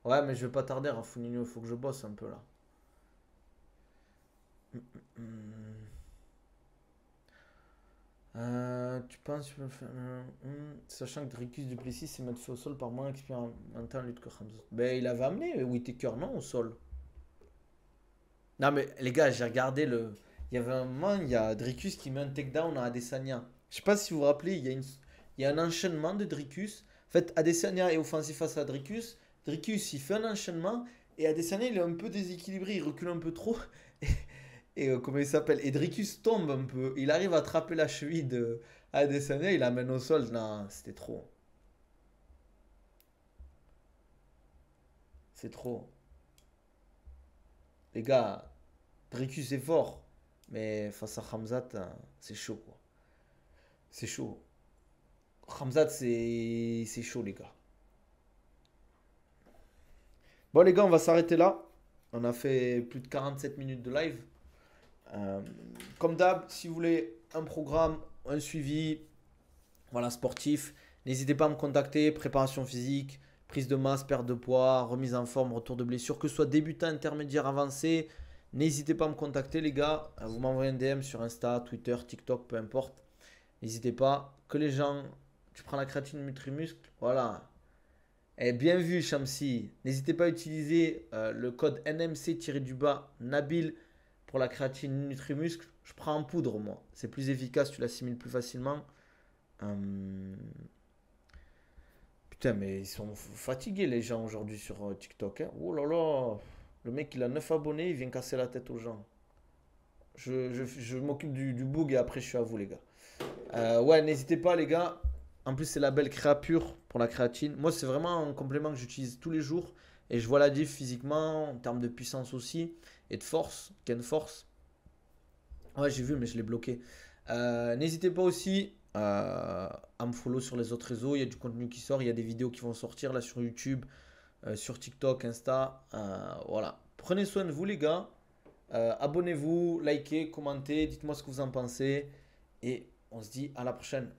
Ouais, mais je vais pas tarder, Rafounino, il faut que je bosse un peu là. Tu penses que tu peux faire. Sachant que Dricus Duplessis s'est mettre fait au sol par moins expérimenté en lutte que Hamza. Ben, il avait amené Whittaker, non, au sol. Non, mais les gars, j'ai regardé le. Il y avait un moment, il y a Dricus qui met un takedown à Adesanya. Je sais pas si vous vous rappelez, il y a un enchaînement de Dricus. En fait, Adesanya est offensif face à Dricus. Dricus, il fait un enchaînement. Et Adesanya, il est un peu déséquilibré. Il recule un peu trop. Et comment il s'appelle? Et Dricus tombe un peu. Il arrive à attraper la cheville de Adesanya. Il l'amène au sol. Non, c'était trop. C'est trop. Les gars, Dricus est fort. Mais face à Khamzat, c'est chaud, quoi. C'est chaud. Ramzat, c'est chaud, les gars. Bon, les gars, on va s'arrêter là. On a fait plus de 47 minutes de live. Euh, Comme d'hab, si vous voulez un programme, un suivi, voilà, sportif, n'hésitez pas à me contacter. Préparation physique, prise de masse, perte de poids, remise en forme, retour de blessure, que ce soit débutant, intermédiaire, avancé. N'hésitez pas à me contacter, les gars. Vous m'envoyez un DM sur Insta, Twitter, TikTok, peu importe. N'hésitez pas. Que les gens, tu prends la créatine Nutri-Muscle, voilà. Eh, bien vu, Shamsi. N'hésitez pas à utiliser le code NMC-du-bas Nabil pour la créatine Nutri-Muscle. Je prends en poudre, moi. C'est plus efficace, tu l'assimiles plus facilement. Hum, Putain, mais ils sont fatigués, les gens, aujourd'hui sur TikTok, hein. Oh là là. Le mec, il a 9 abonnés, il vient casser la tête aux gens. Je m'occupe du bug et après, je suis à vous, les gars. Ouais, n'hésitez pas, les gars. En plus, c'est la belle créapure pour la créatine. Moi, c'est vraiment un complément que j'utilise tous les jours. Et je vois la diff physiquement, en termes de puissance aussi. Et de force, gain de force. Ouais, j'ai vu, mais je l'ai bloqué. N'hésitez pas aussi à me follow sur les autres réseaux. Il y a du contenu qui sort. Il y a des vidéos qui vont sortir là sur YouTube, sur TikTok, Insta. Voilà. Prenez soin de vous, les gars. Abonnez-vous, likez, commentez. Dites-moi ce que vous en pensez. Et on se dit à la prochaine.